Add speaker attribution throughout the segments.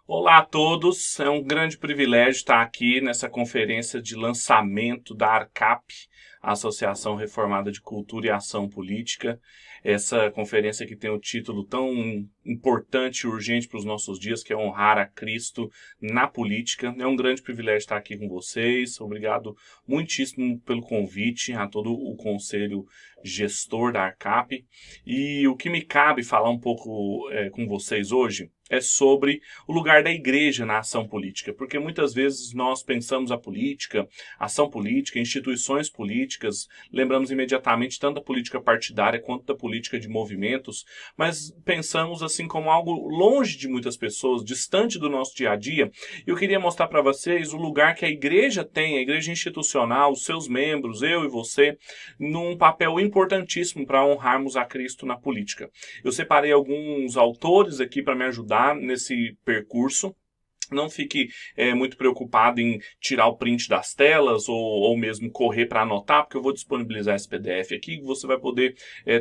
Speaker 1: Olá a todos, é um grande privilégio estar aqui nessa conferência de lançamento da ARCAP, a Associação Reformada de Cultura e Ação Política. Essa conferência que tem o título tão importante e urgente para os nossos dias, que é honrar a Cristo na política. É um grande privilégio estar aqui com vocês. Obrigado muitíssimo pelo convite a todo o conselho gestor da ARCAP. E o que me cabe falar um pouco com vocês hoje é sobre o lugar da igreja na ação política, porque muitas vezes nós pensamos a política, ação política, instituições políticas, lembramos imediatamente tanto da política partidária quanto da política de movimentos, mas pensamos assim como algo longe de muitas pessoas, distante do nosso dia a dia. E eu queria mostrar para vocês o lugar que a igreja tem, a igreja institucional, os seus membros, eu e você, num papel importantíssimo para honrarmos a Cristo na política. Eu separei alguns autores aqui para me ajudar nesse percurso. Não fique muito preocupado em tirar o print das telas ou mesmo correr para anotar, porque eu vou disponibilizar esse PDF aqui e você vai poder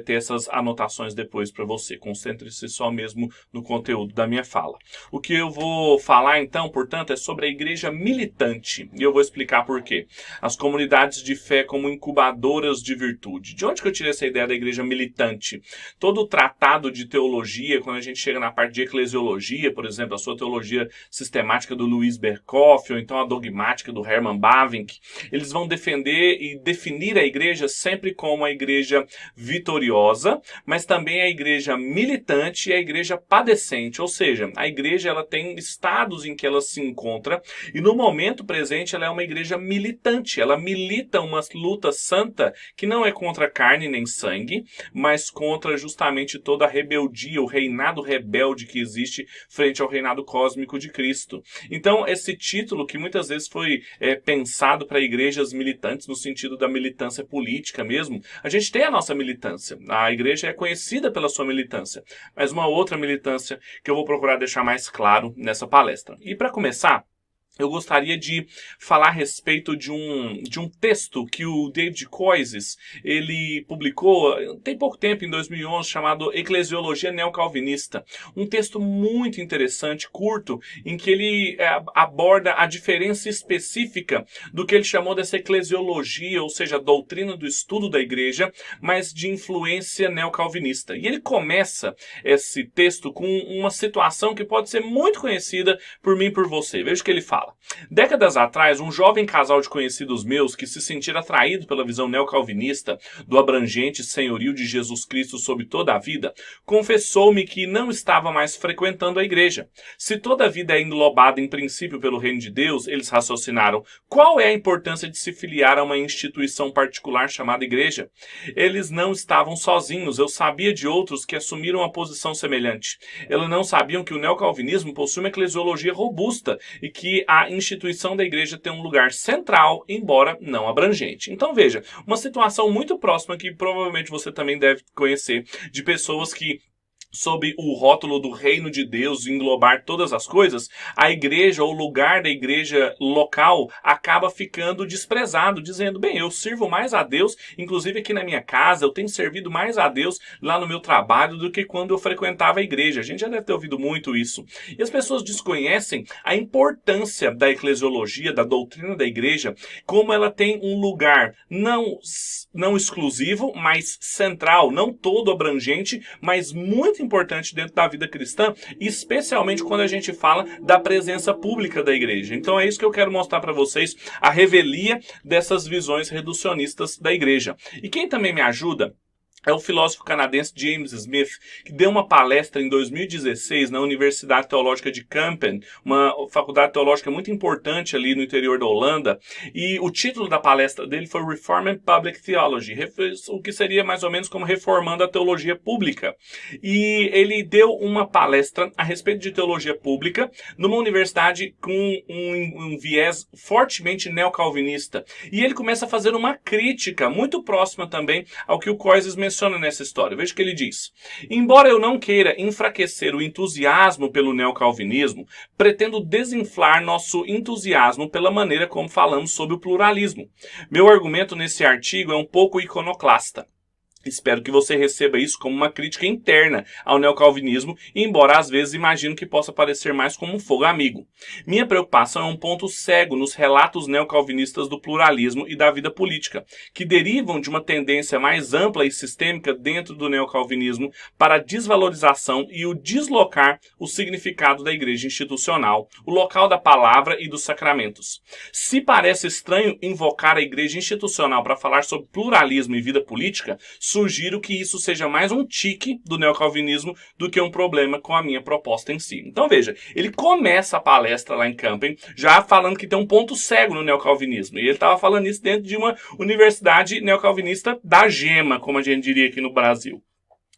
Speaker 1: ter essas anotações depois para você. Concentre-se só mesmo no conteúdo da minha fala. O que eu vou falar então, portanto, é sobre a igreja militante. E eu vou explicar por quê. As comunidades de fé como incubadoras de virtude. De onde que eu tirei essa ideia da igreja militante? Todo o tratado de teologia, quando a gente chega na parte de eclesiologia, por exemplo, a sua teologia sistemática do Luiz Berkhoff, ou então a dogmática do Herman Bavinck, eles vão defender e definir a igreja sempre como a igreja vitoriosa, mas também a igreja militante e a igreja padecente, ou seja, a igreja ela tem estados em que ela se encontra e no momento presente ela é uma igreja militante, ela milita uma luta santa que não é contra carne nem sangue, mas contra justamente toda a rebeldia, o reinado rebelde que existe frente ao reinado cósmico de Cristo. Então, esse título que muitas vezes foi pensado para igrejas militantes, no sentido da militância política mesmo, a gente tem a nossa militância. A igreja é conhecida pela sua militância, mas uma outra militância que eu vou procurar deixar mais claro nessa palestra. E para começar, eu gostaria de falar a respeito de um texto que o David Koyzis, ele publicou tem pouco tempo, em 2011, chamado Eclesiologia Neocalvinista. Um texto muito interessante, curto, em que ele aborda a diferença específica do que ele chamou dessa eclesiologia, ou seja, a doutrina do estudo da igreja, mas de influência neocalvinista. E ele começa esse texto com uma situação que pode ser muito conhecida por mim e por você. Veja o que ele fala. Décadas atrás, um jovem casal de conhecidos meus que se sentiram atraídos pela visão neocalvinista do abrangente senhorio de Jesus Cristo sobre toda a vida, confessou-me que não estava mais frequentando a igreja. Se toda a vida é englobada em princípio pelo reino de Deus, eles raciocinaram, qual é a importância de se filiar a uma instituição particular chamada igreja? Eles não estavam sozinhos, eu sabia de outros que assumiram uma posição semelhante. Eles não sabiam que o neocalvinismo possui uma eclesiologia robusta e que a instituição da igreja tem um lugar central, embora não abrangente. Então veja, uma situação muito próxima que provavelmente você também deve conhecer, de pessoas que, sob o rótulo do reino de Deus, englobar todas as coisas, a igreja ou o lugar da igreja local acaba ficando desprezado, dizendo, bem, eu sirvo mais a Deus, inclusive aqui na minha casa, eu tenho servido mais a Deus lá no meu trabalho do que quando eu frequentava a igreja. A gente já deve ter ouvido muito isso. E as pessoas desconhecem a importância da eclesiologia, da doutrina da igreja, como ela tem um lugar não exclusivo, mas central, não todo abrangente, mas muito importante dentro da vida cristã, especialmente quando a gente fala da presença pública da igreja. Então é isso que eu quero mostrar para vocês, a revelia dessas visões reducionistas da igreja. E quem também me ajuda é o filósofo canadense James Smith, que deu uma palestra em 2016 na Universidade Teológica de Kampen, uma faculdade teológica muito importante ali no interior da Holanda, e o título da palestra dele foi Reforming Public Theology, o que seria mais ou menos como reformando a teologia pública. E ele deu uma palestra a respeito de teologia pública numa universidade com um viés fortemente neocalvinista. E ele começa a fazer uma crítica muito próxima também ao que o Koyzis menciona nessa história. Veja o que ele diz. Embora eu não queira enfraquecer o entusiasmo pelo neocalvinismo, pretendo desinflar nosso entusiasmo pela maneira como falamos sobre o pluralismo. Meu argumento nesse artigo é um pouco iconoclasta. Espero que você receba isso como uma crítica interna ao neocalvinismo, embora às vezes imagino que possa parecer mais como um fogo amigo. Minha preocupação é um ponto cego nos relatos neocalvinistas do pluralismo e da vida política, que derivam de uma tendência mais ampla e sistêmica dentro do neocalvinismo para a desvalorização e o deslocar o significado da igreja institucional, o local da palavra e dos sacramentos. Se parece estranho invocar a igreja institucional para falar sobre pluralismo e vida política, sugiro que isso seja mais um tique do neocalvinismo do que um problema com a minha proposta em si. Então veja, ele começa a palestra lá em Kampen já falando que tem um ponto cego no neocalvinismo. E ele estava falando isso dentro de uma universidade neocalvinista da Gema, como a gente diria aqui no Brasil.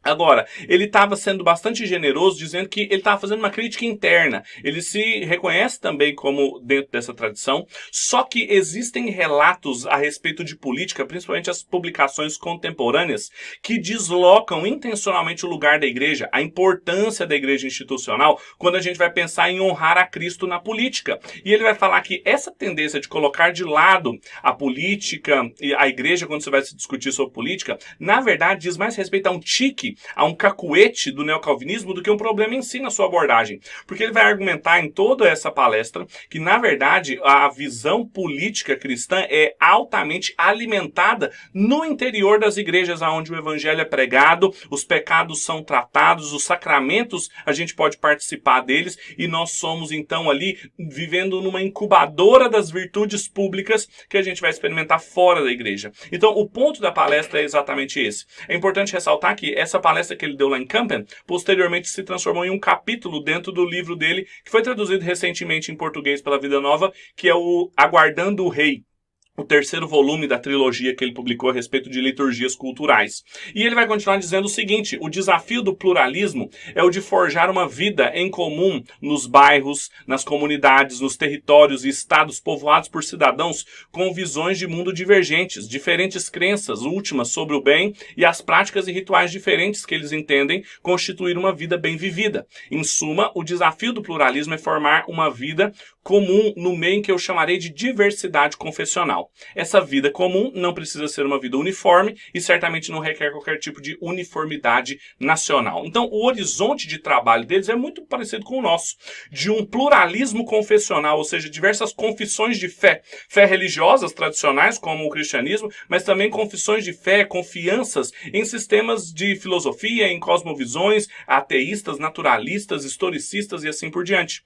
Speaker 1: Agora, ele estava sendo bastante generoso, dizendo que ele estava fazendo uma crítica interna. Ele se reconhece também como dentro dessa tradição, só que existem relatos a respeito de política, principalmente as publicações contemporâneas, que deslocam intencionalmente o lugar da igreja, a importância da igreja institucional, quando a gente vai pensar em honrar a Cristo na política. E ele vai falar que essa tendência de colocar de lado a política e a igreja quando você vai se discutir sobre política, na verdade diz mais respeito a um tique, a um cacuete do neocalvinismo do que um problema em si na sua abordagem. Porque ele vai argumentar em toda essa palestra que, na verdade, a visão política cristã é altamente alimentada no interior das igrejas onde o evangelho é pregado, os pecados são tratados, os sacramentos a gente pode participar deles e nós somos então ali vivendo numa incubadora das virtudes públicas que a gente vai experimentar fora da igreja. Então o ponto da palestra é exatamente esse. É importante ressaltar que essa palestra que ele deu lá em Kampen, posteriormente se transformou em um capítulo dentro do livro dele, que foi traduzido recentemente em português pela Vida Nova, que é o Aguardando o Rei, o terceiro volume da trilogia que ele publicou a respeito de liturgias culturais. E ele vai continuar dizendo o seguinte: o desafio do pluralismo é o de forjar uma vida em comum nos bairros, nas comunidades, nos territórios e estados povoados por cidadãos com visões de mundo divergentes, diferentes crenças últimas sobre o bem e as práticas e rituais diferentes que eles entendem constituir uma vida bem vivida. Em suma, o desafio do pluralismo é formar uma vida comum no meio em que eu chamarei de diversidade confessional. Essa vida comum não precisa ser uma vida uniforme e certamente não requer qualquer tipo de uniformidade nacional. Então, o horizonte de trabalho deles é muito parecido com o nosso, de um pluralismo confessional, ou seja, diversas confissões de fé, fé religiosas tradicionais, como o cristianismo, mas também confissões de fé, confianças em sistemas de filosofia, em cosmovisões, ateístas, naturalistas, historicistas e assim por diante.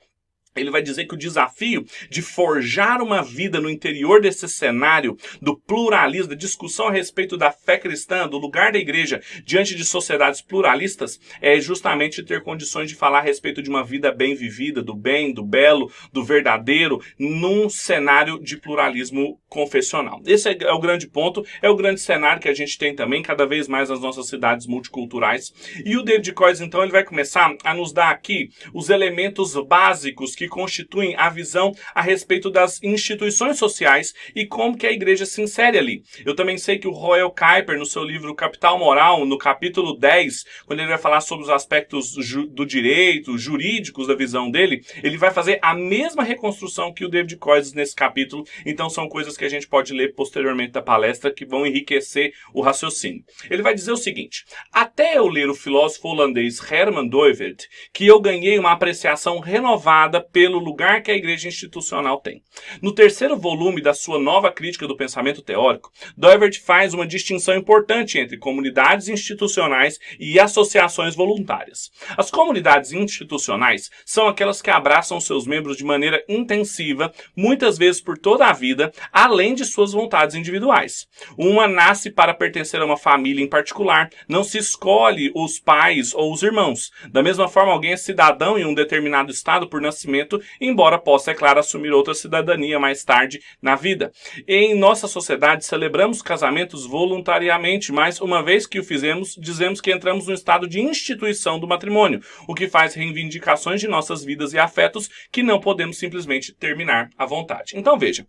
Speaker 1: Ele vai dizer que o desafio de forjar uma vida no interior desse cenário do pluralismo, da discussão a respeito da fé cristã, do lugar da igreja diante de sociedades pluralistas, é justamente ter condições de falar a respeito de uma vida bem vivida, do bem, do belo, do verdadeiro, num cenário de pluralismo confessional. Esse é o grande ponto, é o grande cenário que a gente tem também, cada vez mais nas nossas cidades multiculturais. E o David Koyes, então, ele vai começar a nos dar aqui os elementos básicos que constituem a visão a respeito das instituições sociais e como que a igreja se insere ali. Eu também sei que o Royal Kuyper, no seu livro Capital Moral, no capítulo 10, quando ele vai falar sobre os aspectos do direito, jurídicos da visão dele, ele vai fazer a mesma reconstrução que o David Koyes nesse capítulo. Então são coisas que a gente pode ler posteriormente da palestra que vão enriquecer o raciocínio. Ele vai dizer o seguinte: até eu ler o filósofo holandês Herman Doivert, que eu ganhei uma apreciação renovada pelo lugar que a igreja institucional tem. No terceiro volume da sua nova crítica do pensamento teórico, Doivert faz uma distinção importante entre comunidades institucionais e associações voluntárias. As comunidades institucionais são aquelas que abraçam seus membros de maneira intensiva, muitas vezes por toda a vida, além de suas vontades individuais. Uma nasce para pertencer a uma família em particular, não se escolhe os pais ou os irmãos. Da mesma forma, alguém é cidadão em um determinado estado por nascimento, embora possa, é claro, assumir outra cidadania mais tarde na vida. Em nossa sociedade, celebramos casamentos voluntariamente, mas uma vez que o fizemos, dizemos que entramos no estado de instituição do matrimônio, o que faz reivindicações de nossas vidas e afetos que não podemos simplesmente terminar à vontade. Então veja,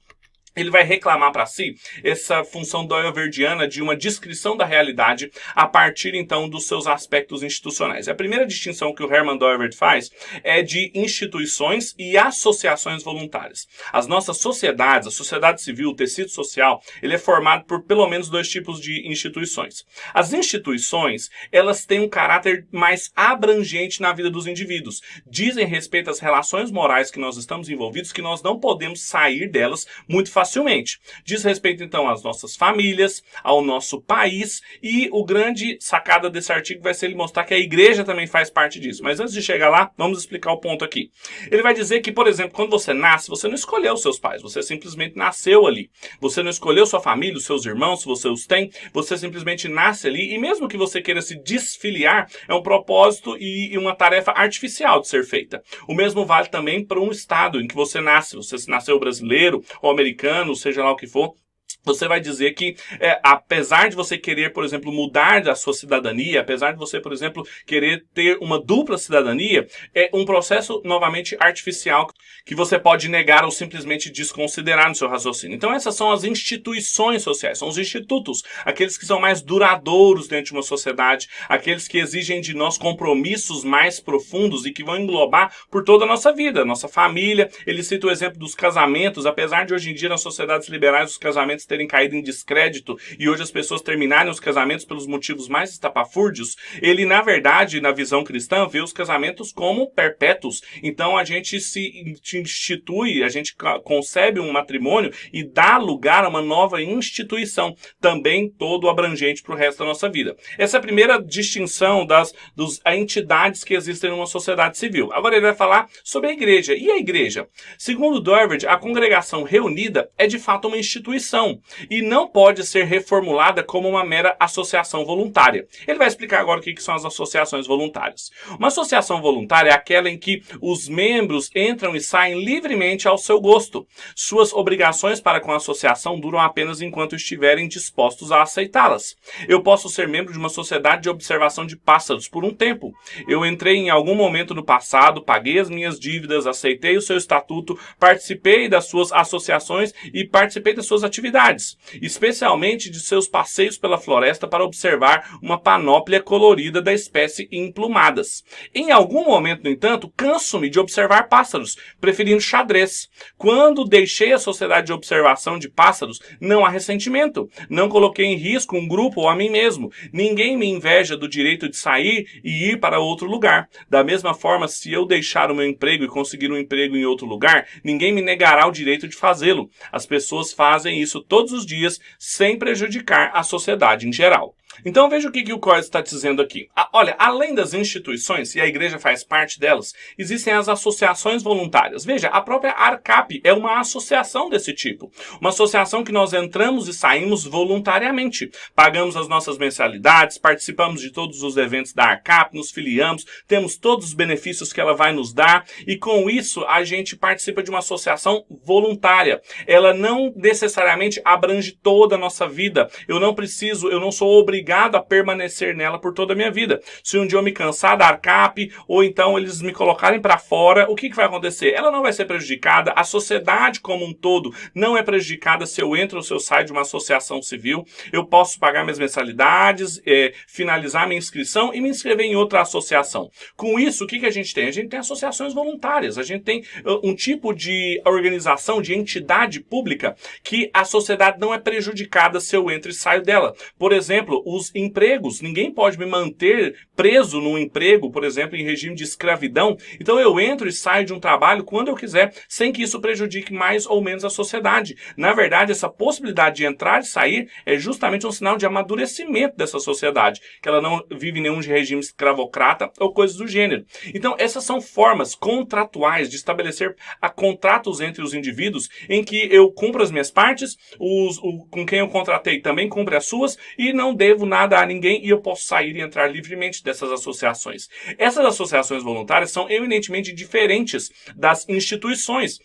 Speaker 1: ele vai reclamar para si essa função doyleverdiana de uma descrição da realidade a partir, então, dos seus aspectos institucionais. A primeira distinção que o Herman Doylever faz é de instituições e associações voluntárias. As nossas sociedades, a sociedade civil, o tecido social, ele é formado por pelo menos 2 tipos de instituições. As instituições, elas têm um caráter mais abrangente na vida dos indivíduos. Dizem respeito às relações morais que nós estamos envolvidos, que nós não podemos sair delas muito facilmente. Diz respeito, então, às nossas famílias, ao nosso país, e o grande sacada desse artigo vai ser ele mostrar que a igreja também faz parte disso. Mas antes de chegar lá, vamos explicar o ponto aqui. Ele vai dizer que, por exemplo, quando você nasce, você não escolheu seus pais, você simplesmente nasceu ali. Você não escolheu sua família, os seus irmãos, se você os tem, você simplesmente nasce ali, e mesmo que você queira se desfiliar, é um propósito e uma tarefa artificial de ser feita. O mesmo vale também para um estado em que você nasce. Você nasceu brasileiro ou americano, seja lá o que for, você vai dizer que, apesar de você querer, por exemplo, mudar da sua cidadania, apesar de você, por exemplo, querer ter uma dupla cidadania, é um processo, novamente, artificial que você pode negar ou simplesmente desconsiderar no seu raciocínio. Então, essas são as instituições sociais, são os institutos, aqueles que são mais duradouros dentro de uma sociedade, aqueles que exigem de nós compromissos mais profundos e que vão englobar por toda a nossa vida, nossa família. Ele cita o exemplo dos casamentos, apesar de hoje em dia, nas sociedades liberais, os casamentos terem caído em descrédito e hoje as pessoas terminarem os casamentos pelos motivos mais estapafúrdios, ele, na verdade, na visão cristã, vê os casamentos como perpétuos. Então, a gente se institui, a gente concebe um matrimônio e dá lugar a uma nova instituição, também todo abrangente para o resto da nossa vida. Essa é a primeira distinção das entidades que existem numa sociedade civil. Agora ele vai falar sobre a igreja. E a igreja? Segundo Doylever, a congregação reunida é de fato uma instituição e não pode ser reformulada como uma mera associação voluntária. Ele vai explicar agora o que são as associações voluntárias. Uma associação voluntária é aquela em que os membros entram e saem livremente ao seu gosto. Suas obrigações para com a associação duram apenas enquanto estiverem dispostos a aceitá-las. Eu posso ser membro de uma sociedade de observação de pássaros por um tempo. Eu entrei em algum momento no passado, paguei as minhas dívidas, aceitei o seu estatuto, participei das suas associações e participei das suas atividades, especialmente de seus passeios pela floresta para observar uma panóplia colorida da espécie emplumadas. Em algum momento, no entanto, canso-me de observar pássaros, preferindo xadrez. Quando deixei a sociedade de observação de pássaros, não há ressentimento. Não coloquei em risco um grupo ou a mim mesmo. Ninguém me inveja do direito de sair e ir para outro lugar. Da mesma forma, se eu deixar o meu emprego e conseguir um emprego em outro lugar, ninguém me negará o direito de fazê-lo. As pessoas fazem isso todos os dias, sem prejudicar a sociedade em geral. Então veja o que o Coyce está dizendo aqui. Olha, além das instituições, e a igreja faz parte delas, existem as associações voluntárias. Veja, a própria ARCAP é uma associação desse tipo. Uma associação que nós entramos e saímos voluntariamente. Pagamos as nossas mensalidades, participamos de todos os eventos da ARCAP, nos filiamos, temos todos os benefícios que ela vai nos dar, e com isso a gente participa de uma associação voluntária. Ela não necessariamente abrange toda a nossa vida. Eu não sou obrigado a permanecer nela por toda a minha vida. Se um dia eu me cansar da ARCAP, ou então eles me colocarem para fora, o que vai acontecer? Ela não vai ser prejudicada, a sociedade como um todo não é prejudicada se eu entro ou se eu saio de uma associação civil. Eu posso pagar minhas mensalidades, finalizar minha inscrição e me inscrever em outra associação. Com isso, o que a gente tem? A gente tem associações voluntárias, a gente tem um tipo de organização, de entidade pública que a sociedade não é prejudicada se eu entro e saio dela. Por exemplo, os empregos. Ninguém pode me manter preso num emprego, por exemplo, em regime de escravidão. Então eu entro e saio de um trabalho quando eu quiser, sem que isso prejudique mais ou menos a sociedade. Na verdade, essa possibilidade de entrar e sair é justamente um sinal de amadurecimento dessa sociedade, que ela não vive nenhum regime escravocrata ou coisas do gênero. Então essas são formas contratuais de estabelecer contratos entre os indivíduos em que eu cumpro as minhas partes, com quem eu contratei também cumpre as suas e não devo nada a ninguém e eu posso sair e entrar livremente dessas associações. Essas associações voluntárias são eminentemente diferentes das instituições.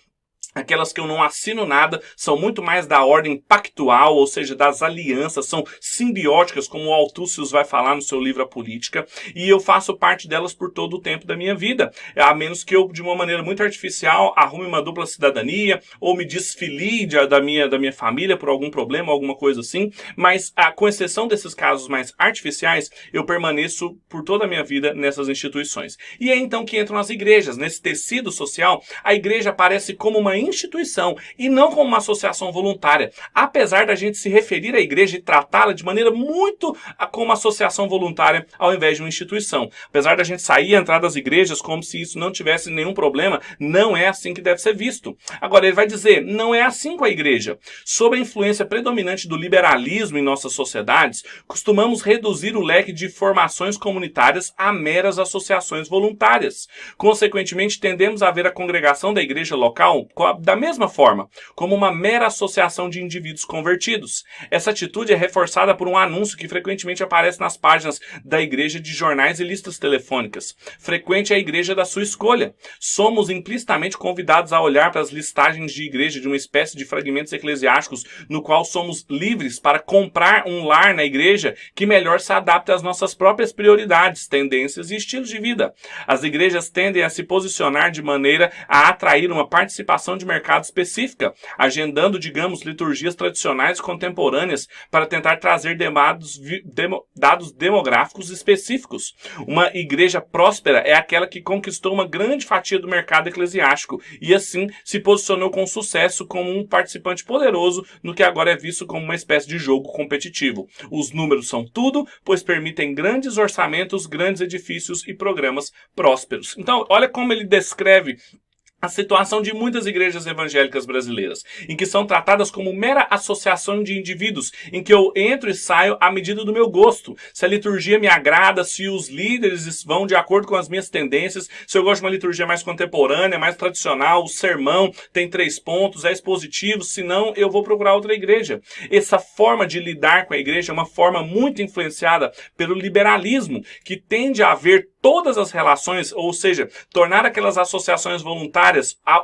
Speaker 1: Aquelas que eu não assino nada são muito mais da ordem pactual, ou seja, das alianças, são simbióticas, como o Althusius vai falar no seu livro A Política, e eu faço parte delas por todo o tempo da minha vida, a menos que eu, de uma maneira muito artificial, arrume uma dupla cidadania, ou me desfilie da minha família por algum problema, alguma coisa assim, mas com exceção desses casos mais artificiais, eu permaneço por toda a minha vida nessas instituições. E é então que entram as igrejas. Nesse tecido social, a igreja aparece como uma instituição e não como uma associação voluntária, apesar da gente se referir à igreja e tratá-la de maneira muito como uma associação voluntária ao invés de uma instituição. Apesar da gente sair e entrar das igrejas como se isso não tivesse nenhum problema, não é assim que deve ser visto. Agora ele vai dizer, não é assim com a igreja. Sob a influência predominante do liberalismo em nossas sociedades, costumamos reduzir o leque de formações comunitárias a meras associações voluntárias. Consequentemente, tendemos a ver a congregação da igreja local da mesma forma, como uma mera associação de indivíduos convertidos. Essa atitude é reforçada por um anúncio que frequentemente aparece nas páginas da igreja de jornais e listas telefônicas. Frequente é a igreja da sua escolha. Somos implicitamente convidados a olhar para as listagens de igreja de uma espécie de fragmentos eclesiásticos no qual somos livres para comprar um lar na igreja que melhor se adapte às nossas próprias prioridades, tendências e estilos de vida. As igrejas tendem a se posicionar de maneira a atrair uma participação de mercado específica, agendando, digamos, liturgias tradicionais contemporâneas para tentar trazer dados demográficos específicos. Uma igreja próspera é aquela que conquistou uma grande fatia do mercado eclesiástico e, assim, se posicionou com sucesso como um participante poderoso no que agora é visto como uma espécie de jogo competitivo. Os números são tudo, pois permitem grandes orçamentos, grandes edifícios e programas prósperos. Então, olha como ele descreve a situação de muitas igrejas evangélicas brasileiras, em que são tratadas como mera associação de indivíduos, em que eu entro e saio à medida do meu gosto. Se a liturgia me agrada, se os líderes vão de acordo com as minhas tendências, se eu gosto de uma liturgia mais contemporânea, mais tradicional, o sermão tem 3 pontos, é expositivo, se não, eu vou procurar outra igreja. Essa forma de lidar com a igreja é uma forma muito influenciada pelo liberalismo, que tende a ver todas as relações, ou seja, tornar aquelas associações voluntárias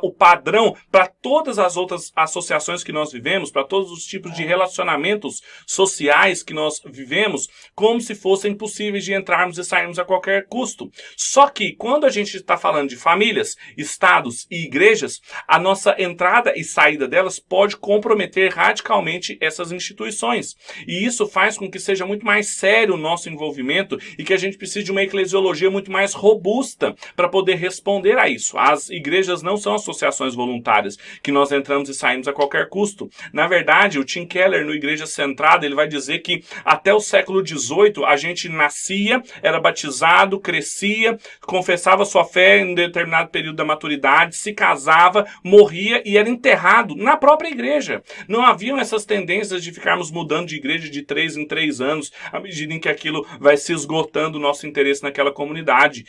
Speaker 1: o padrão para todas as outras associações que nós vivemos, para todos os tipos de relacionamentos sociais que nós vivemos, como se fossem possíveis de entrarmos e sairmos a qualquer custo. Só que, quando a gente está falando de famílias, estados e igrejas, a nossa entrada e saída delas pode comprometer radicalmente essas instituições. E isso faz com que seja muito mais sério o nosso envolvimento e que a gente precise de uma eclesiologia muito mais robusta para poder responder a isso. As igrejas não são associações voluntárias que nós entramos e saímos a qualquer custo. Na verdade, o Tim Keller, no Igreja Centrada, ele vai dizer que até o século XVIII a gente nascia, era batizado, crescia, confessava sua fé em um determinado período da maturidade, se casava, morria e era enterrado na própria igreja. Não haviam essas tendências de ficarmos mudando de igreja de 3 em 3 anos, à medida em que aquilo vai se esgotando o nosso interesse naquela comunidade.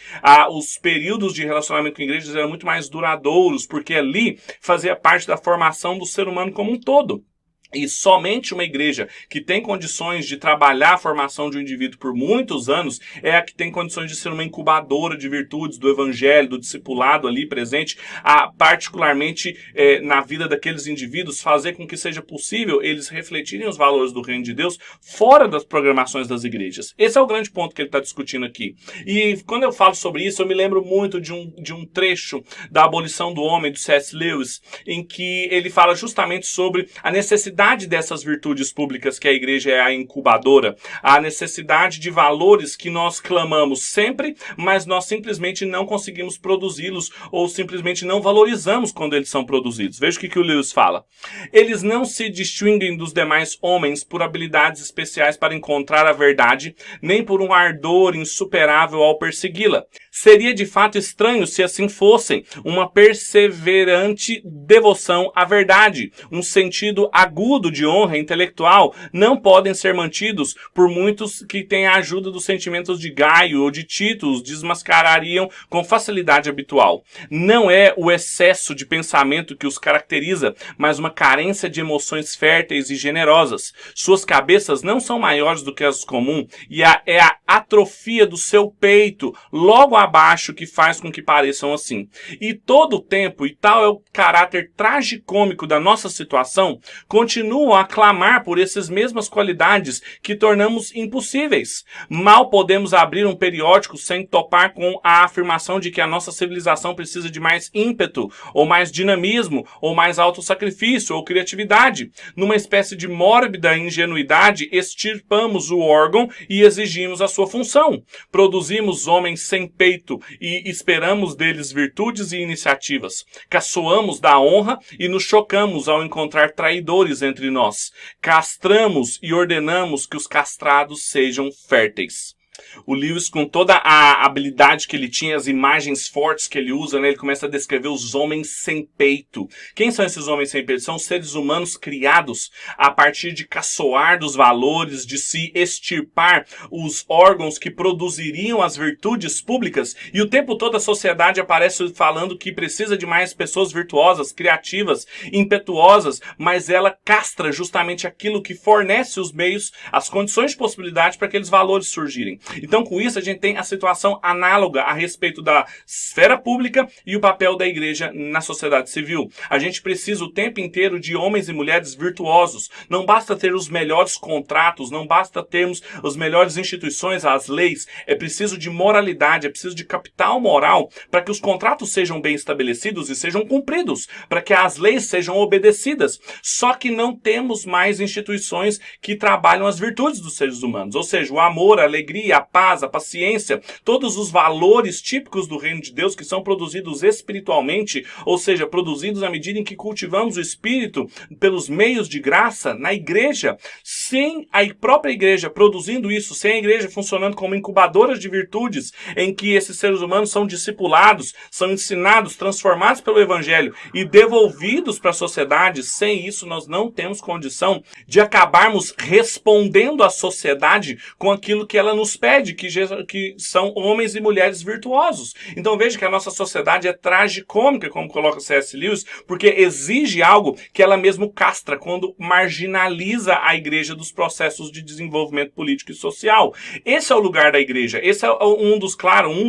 Speaker 1: Os períodos de relacionamento com igrejas eram muito mais duradouros, porque ali fazia parte da formação do ser humano como um todo. E somente uma igreja que tem condições de trabalhar a formação de um indivíduo por muitos anos é a que tem condições de ser uma incubadora de virtudes do evangelho, do discipulado ali presente, particularmente na vida daqueles indivíduos, fazer com que seja possível eles refletirem os valores do reino de Deus fora das programações das igrejas. Esse é o grande ponto que ele está discutindo aqui. E quando eu falo sobre isso, eu me lembro muito de um trecho da Abolição do Homem, do C.S. Lewis, em que ele fala justamente sobre a necessidade dessas virtudes públicas que a igreja é a incubadora, a necessidade de valores que nós clamamos sempre, mas nós simplesmente não conseguimos produzi-los ou simplesmente não valorizamos quando eles são produzidos. Veja o que o Lewis fala. Eles não se distinguem dos demais homens por habilidades especiais para encontrar a verdade, nem por um ardor insuperável ao persegui-la. Seria de fato estranho se assim fossem, uma perseverante devoção à verdade, um sentido agudo de honra intelectual não podem ser mantidos por muitos que têm a ajuda dos sentimentos de Gaio ou de Tito, os desmascarariam com facilidade habitual. Não é o excesso de pensamento que os caracteriza, mas uma carência de emoções férteis e generosas. Suas cabeças não são maiores do que as comuns e é a atrofia do seu peito, logo à abaixo que faz com que pareçam assim. E todo o tempo, e tal é o caráter tragicômico da nossa situação, continuam a clamar por essas mesmas qualidades que tornamos impossíveis. Mal podemos abrir um periódico sem topar com a afirmação de que a nossa civilização precisa de mais ímpeto, ou mais dinamismo, ou mais autossacrifício, ou criatividade. Numa espécie de mórbida ingenuidade, extirpamos o órgão e exigimos a sua função. Produzimos homens sem peito e esperamos deles virtudes e iniciativas. Caçoamos da honra e nos chocamos ao encontrar traidores entre nós. Castramos e ordenamos que os castrados sejam férteis. O Lewis, com toda a habilidade que ele tinha, as imagens fortes que ele usa, né, ele começa a descrever os homens sem peito. Quem são esses homens sem peito? São seres humanos criados a partir de caçoar dos valores, de se extirpar os órgãos que produziriam as virtudes públicas. E o tempo todo a sociedade aparece falando que precisa de mais pessoas virtuosas, criativas, impetuosas, mas ela castra justamente aquilo que fornece os meios, as condições de possibilidade para aqueles valores surgirem. Então, com isso, a gente tem a situação análoga a respeito da esfera pública e o papel da igreja na sociedade civil. A gente precisa o tempo inteiro de homens e mulheres virtuosos. Não basta ter os melhores contratos, não basta termos as melhores instituições, as leis. É preciso de moralidade, é preciso de capital moral para que os contratos sejam bem estabelecidos e sejam cumpridos, para que as leis sejam obedecidas. Só que não temos mais instituições que trabalham as virtudes dos seres humanos, ou seja, o amor, a alegria, a paz, a paciência, todos os valores típicos do reino de Deus que são produzidos espiritualmente, ou seja, produzidos à medida em que cultivamos o espírito pelos meios de graça na igreja. Sem a própria igreja produzindo isso, sem a igreja funcionando como incubadora de virtudes, em que esses seres humanos são discipulados, são ensinados, transformados pelo evangelho e devolvidos para a sociedade, sem isso nós não temos condição de acabarmos respondendo à sociedade com aquilo que ela nos pede, que são homens e mulheres virtuosos. Então veja que a nossa sociedade é tragicômica, como coloca C.S. Lewis, porque exige algo que ela mesmo castra quando marginaliza a igreja dos processos de desenvolvimento político e social. Esse é o lugar da igreja. Esse é um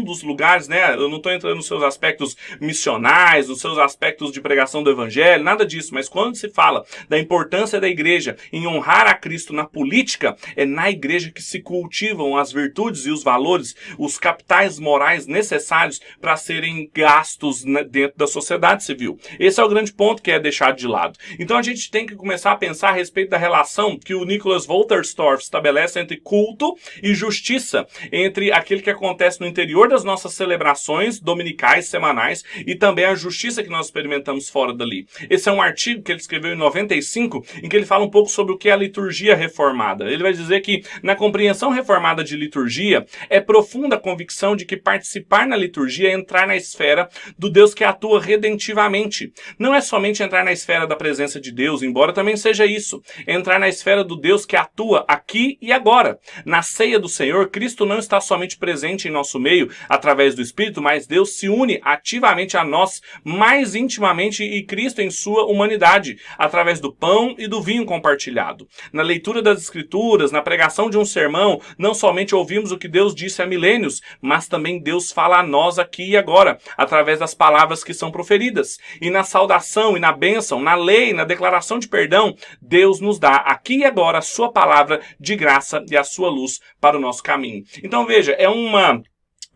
Speaker 1: dos lugares, né? Eu não estou entrando nos seus aspectos missionais, nos seus aspectos de pregação do evangelho, nada disso, mas quando se fala da importância da igreja em honrar a Cristo na política, é na igreja que se cultivam as virtudes e os valores, os capitais morais necessários para serem gastos dentro da sociedade civil. Esse é o grande ponto que é deixado de lado. Então a gente tem que começar a pensar a respeito da relação que o Nicholas Wolterstorff estabelece entre culto e justiça, entre aquele que acontece no interior das nossas celebrações dominicais, semanais, e também a justiça que nós experimentamos fora dali. Esse é um artigo que ele escreveu em 95, em que ele fala um pouco sobre o que é a liturgia reformada. Ele vai dizer que na compreensão reformada de liturgia, é profunda a convicção de que participar na liturgia é entrar na esfera do Deus que atua redentivamente. Não é somente entrar na esfera da presença de Deus, embora também seja isso. É entrar na esfera do Deus que atua aqui e agora. Na ceia do Senhor, Cristo não está somente presente em nosso meio através do Espírito, mas Deus se une ativamente a nós mais intimamente e Cristo em sua humanidade, através do pão e do vinho compartilhado. Na leitura das Escrituras, na pregação de um sermão, não somente ouvimos o que Deus disse há milênios, mas também Deus fala a nós aqui e agora, através das palavras que são proferidas. E na saudação e na bênção, na lei, na declaração de perdão, Deus nos dá aqui e agora a sua palavra de graça e a sua luz para o nosso caminho. Então veja, é uma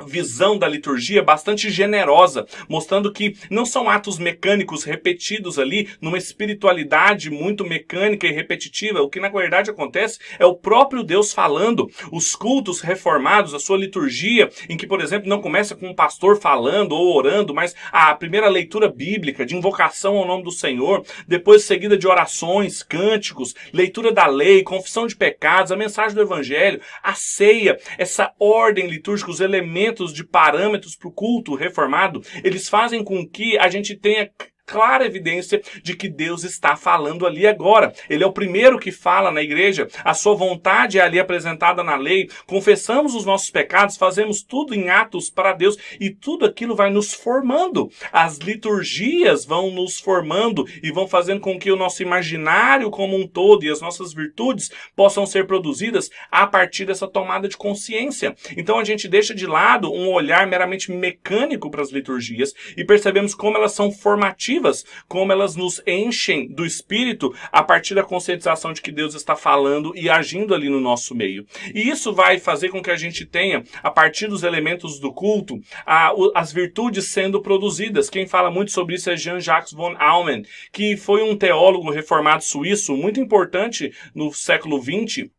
Speaker 1: visão da liturgia bastante generosa, mostrando que não são atos mecânicos repetidos ali, numa espiritualidade muito mecânica e repetitiva. O que na verdade acontece é o próprio Deus falando. Os cultos reformados, a sua liturgia, em que, por exemplo, não começa com um pastor falando ou orando, mas a primeira leitura bíblica de invocação ao nome do Senhor, depois seguida de orações, cânticos, leitura da lei, confissão de pecados, a mensagem do evangelho, a ceia, essa ordem litúrgica, os elementos de parâmetros para o culto reformado, eles fazem com que a gente tenha clara evidência de que Deus está falando ali agora. Ele é o primeiro que fala na igreja, a sua vontade é ali apresentada na lei, confessamos os nossos pecados, fazemos tudo em atos para Deus e tudo aquilo vai nos formando. As liturgias vão nos formando e vão fazendo com que o nosso imaginário como um todo e as nossas virtudes possam ser produzidas a partir dessa tomada de consciência. Então a gente deixa de lado um olhar meramente mecânico para as liturgias e percebemos como elas são formativas, como elas nos enchem do espírito a partir da conscientização de que Deus está falando e agindo ali no nosso meio. E isso vai fazer com que a gente tenha, a partir dos elementos do culto, as virtudes sendo produzidas. Quem fala muito sobre isso é Jean-Jacques von Almen, que foi um teólogo reformado suíço muito importante no século XX,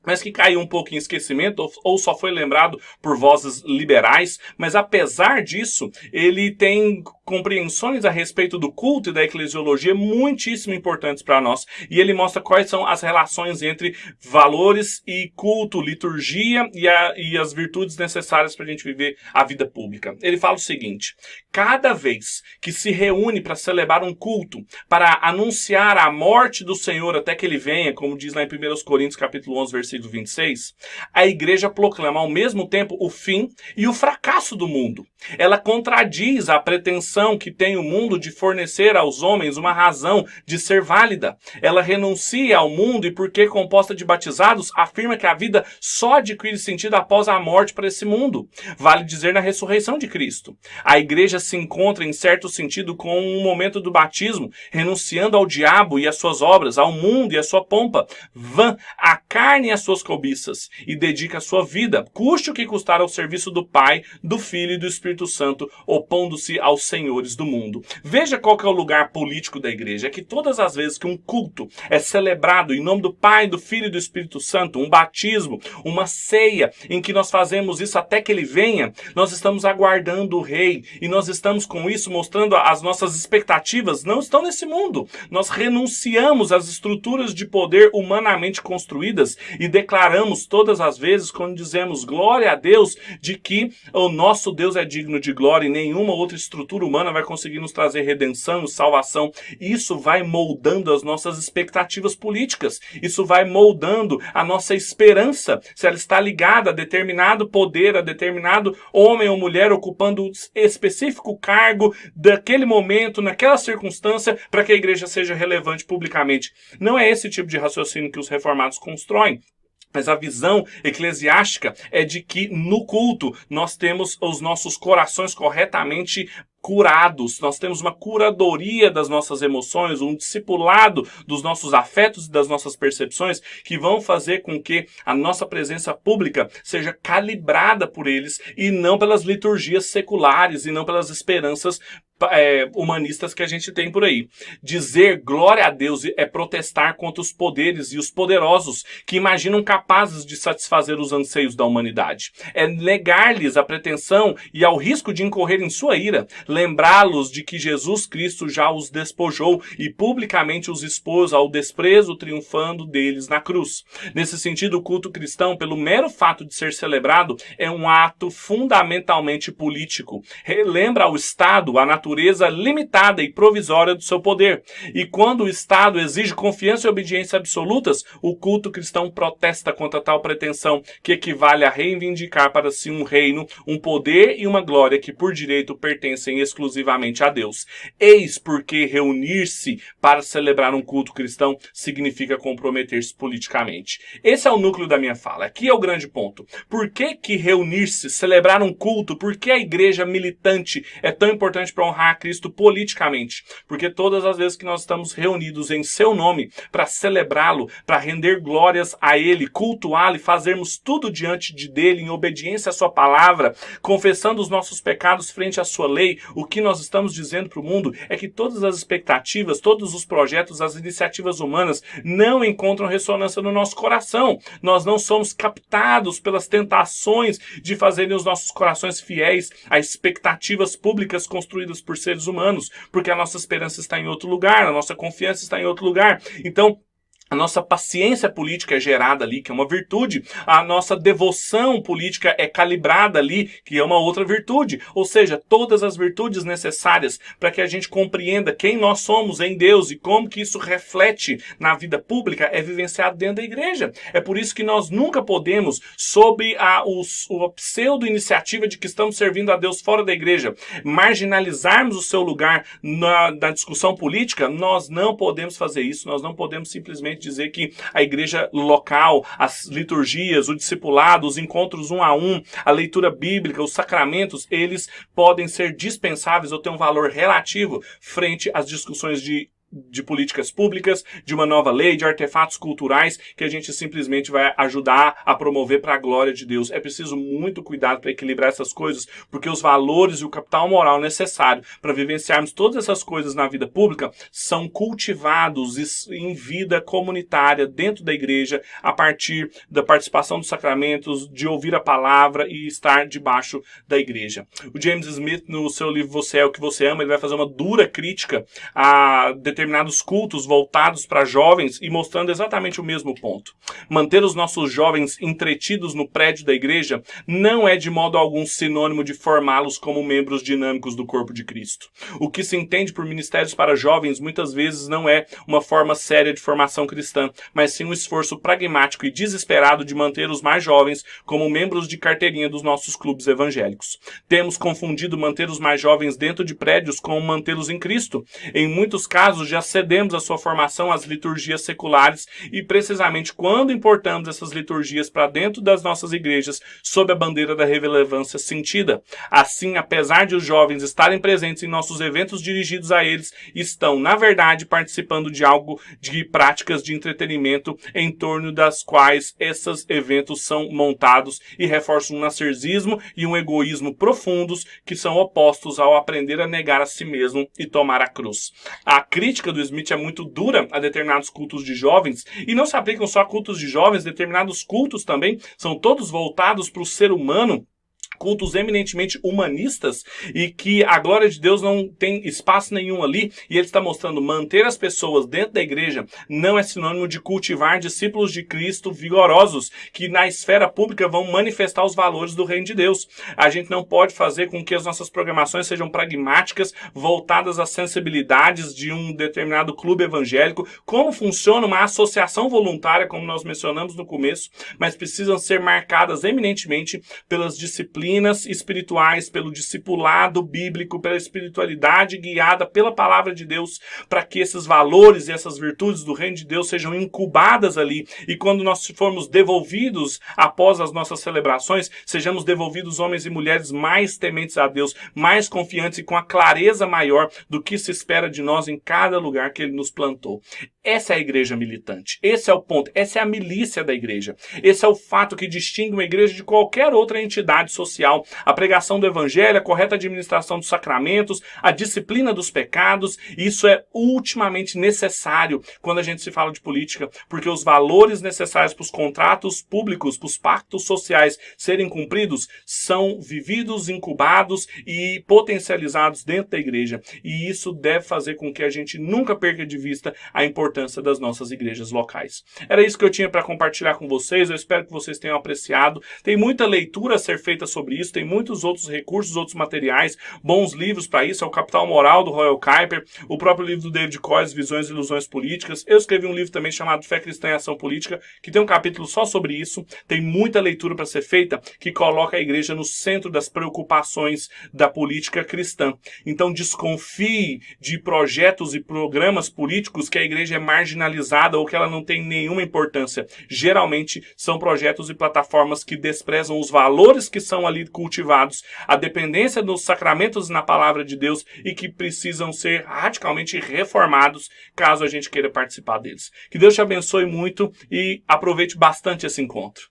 Speaker 1: mas que caiu um pouco em esquecimento ou só foi lembrado por vozes liberais, mas apesar disso, ele tem compreensões a respeito do culto e da eclesiologia muitíssimo importantes para nós, e ele mostra quais são as relações entre valores e culto, liturgia e as virtudes necessárias para a gente viver a vida pública. Ele fala o seguinte: cada vez que se reúne para celebrar um culto, para anunciar a morte do Senhor até que ele venha, como diz lá em 1 Coríntios capítulo 11, versículo 26, a igreja proclama ao mesmo tempo o fim e o fracasso do mundo. Ela contradiz a pretensão que tem o mundo de fornecer aos homens uma razão de ser válida. Ela renuncia ao mundo e, porque composta de batizados, afirma que a vida só adquire sentido após a morte para esse mundo. Vale dizer na ressurreição de Cristo. A igreja se encontra, em certo sentido, com um momento do batismo, renunciando ao diabo e às suas obras, ao mundo e à sua pompa, vã, à carne e às suas cobiças, e dedica a sua vida, custe o que custar, ao serviço do Pai, do Filho e do Espírito Santo, opondo-se aos senhores do mundo. Veja qual que é o lugar político da igreja. É que todas as vezes que um culto é celebrado em nome do Pai, do Filho e do Espírito Santo, um batismo, uma ceia, em que nós fazemos isso até que ele venha, nós estamos aguardando o rei, e nós estamos com isso mostrando as nossas expectativas não estão nesse mundo. Nós renunciamos às estruturas de poder humanamente construídas e declaramos todas as vezes, quando dizemos glória a Deus, de que o nosso Deus é digno de glória e nenhuma outra estrutura humana vai conseguir nos trazer redenção e salvação. Isso vai moldando as nossas expectativas políticas. Isso vai moldando a nossa esperança, se ela está ligada a determinado poder, a determinado homem ou mulher ocupando específico cargo daquele momento, naquela circunstância, para que a igreja seja relevante publicamente. Não é esse tipo de raciocínio que os reformados constroem. Mas a visão eclesiástica é de que no culto nós temos os nossos corações corretamente curados, nós temos uma curadoria das nossas emoções, um discipulado dos nossos afetos e das nossas percepções que vão fazer com que a nossa presença pública seja calibrada por eles e não pelas liturgias seculares e não pelas esperanças humanistas que a gente tem por aí. Dizer glória a Deus é protestar contra os poderes e os poderosos que imaginam capazes de satisfazer os anseios da humanidade. É negar-lhes a pretensão e ao risco de incorrer em sua ira, lembrá-los de que Jesus Cristo já os despojou e publicamente os expôs ao desprezo, triunfando deles na cruz. Nesse sentido, o culto cristão, pelo mero fato de ser celebrado, é um ato fundamentalmente político. Relembra ao Estado a natureza limitada e provisória do seu poder. E quando o Estado exige confiança e obediência absolutas, o culto cristão protesta contra tal pretensão, que equivale a reivindicar para si um reino, um poder e uma glória que por direito pertencem exclusivamente a Deus. Eis porque reunir-se para celebrar um culto cristão significa comprometer-se politicamente. Esse é o núcleo da minha fala. Aqui é o grande ponto. Por que reunir-se, celebrar um culto, por que a igreja militante é tão importante para honrar a Cristo politicamente? Porque todas as vezes que nós estamos reunidos em seu nome para celebrá-lo, para render glórias a ele, cultuá-lo e fazermos tudo diante dele em obediência à sua palavra, confessando os nossos pecados frente à sua lei, o que nós estamos dizendo para o mundo é que todas as expectativas, todos os projetos, as iniciativas humanas não encontram ressonância no nosso coração. Nós não somos captados pelas tentações de fazerem os nossos corações fiéis a expectativas públicas construídas por seres humanos, porque a nossa esperança está em outro lugar, a nossa confiança está em outro lugar. Então, A nossa paciência política é gerada ali, que é uma virtude. A nossa devoção política é calibrada ali, que é uma outra virtude. Ou seja, todas as virtudes necessárias para que a gente compreenda quem nós somos em Deus e como que isso reflete na vida pública é vivenciado dentro da igreja. É por isso que nós nunca podemos, sob a pseudo-iniciativa de que estamos servindo a Deus fora da igreja, marginalizarmos o seu lugar na discussão política. Nós não podemos fazer isso, nós não podemos simplesmente dizer que a igreja local, as liturgias, o discipulado, os encontros 1 a 1, a leitura bíblica, os sacramentos, eles podem ser dispensáveis ou ter um valor relativo frente às discussões de políticas públicas, de uma nova lei, de artefatos culturais que a gente simplesmente vai ajudar a promover para a glória de Deus. É preciso muito cuidado para equilibrar essas coisas, porque os valores e o capital moral necessário para vivenciarmos todas essas coisas na vida pública são cultivados em vida comunitária dentro da igreja, a partir da participação dos sacramentos, de ouvir a palavra e estar debaixo da igreja. O James Smith, no seu livro Você é o que você ama, ele vai fazer uma dura crítica a determinados cultos voltados para jovens e mostrando exatamente o mesmo ponto. Manter os nossos jovens entretidos no prédio da igreja não é de modo algum sinônimo de formá-los como membros dinâmicos do corpo de Cristo. O que se entende por ministérios para jovens muitas vezes não é uma forma séria de formação cristã, mas sim um esforço pragmático e desesperado de manter os mais jovens como membros de carteirinha dos nossos clubes evangélicos. Temos confundido manter os mais jovens dentro de prédios com mantê-los em Cristo. Em muitos casos, já cedemos a sua formação às liturgias seculares e precisamente quando importamos essas liturgias para dentro das nossas igrejas sob a bandeira da relevância sentida. Assim, apesar de os jovens estarem presentes em nossos eventos dirigidos a eles, estão, na verdade, participando de práticas de entretenimento em torno das quais esses eventos são montados e reforçam um narcisismo e um egoísmo profundos que são opostos ao aprender a negar a si mesmo e tomar a cruz. A crítica do Smith é muito dura a determinados cultos de jovens, e não se aplicam só a cultos de jovens, determinados cultos também são todos voltados para o ser humano, cultos eminentemente humanistas, e que a glória de Deus não tem espaço nenhum ali, e ele está mostrando manter as pessoas dentro da igreja não é sinônimo de cultivar discípulos de Cristo vigorosos, que na esfera pública vão manifestar os valores do reino de Deus. A gente não pode fazer com que as nossas programações sejam pragmáticas, voltadas às sensibilidades de um determinado clube evangélico, como funciona uma associação voluntária, como nós mencionamos no começo, mas precisam ser marcadas eminentemente pelas disciplinas espirituais, pelo discipulado bíblico, pela espiritualidade guiada pela palavra de Deus, para que esses valores e essas virtudes do reino de Deus sejam incubadas ali, e quando nós formos devolvidos após as nossas celebrações, sejamos devolvidos homens e mulheres mais tementes a Deus, mais confiantes e com a clareza maior do que se espera de nós em cada lugar que Ele nos plantou. Essa é a igreja militante. Esse é o ponto. Essa é a milícia da igreja. Esse é o fato que distingue uma igreja de qualquer outra entidade social. A pregação do evangelho, a correta administração dos sacramentos, a disciplina dos pecados. Isso é ultimamente necessário quando a gente se fala de política, porque os valores necessários para os contratos públicos, para os pactos sociais serem cumpridos, são vividos, incubados e potencializados dentro da igreja. E isso deve fazer com que a gente nunca perca de vista a importância das nossas igrejas locais. Era isso que eu tinha para compartilhar com vocês. Eu espero que vocês tenham apreciado. Tem muita leitura a ser feita sobre isso, tem muitos outros recursos, outros materiais, bons livros para isso. É o Capital Moral do Royal Kuyper, o próprio livro do David Koyes, Visões e Ilusões Políticas. Eu escrevi um livro também chamado Fé Cristã e Ação Política, que tem um capítulo só sobre isso. Tem muita leitura para ser feita que coloca a igreja no centro das preocupações da política cristã. Então desconfie de projetos e programas políticos que a igreja é marginalizada ou que ela não tem nenhuma importância. Geralmente são projetos e plataformas que desprezam os valores que são ali cultivados, a dependência dos sacramentos na palavra de Deus e que precisam ser radicalmente reformados caso a gente queira participar deles. Que Deus te abençoe muito e aproveite bastante esse encontro.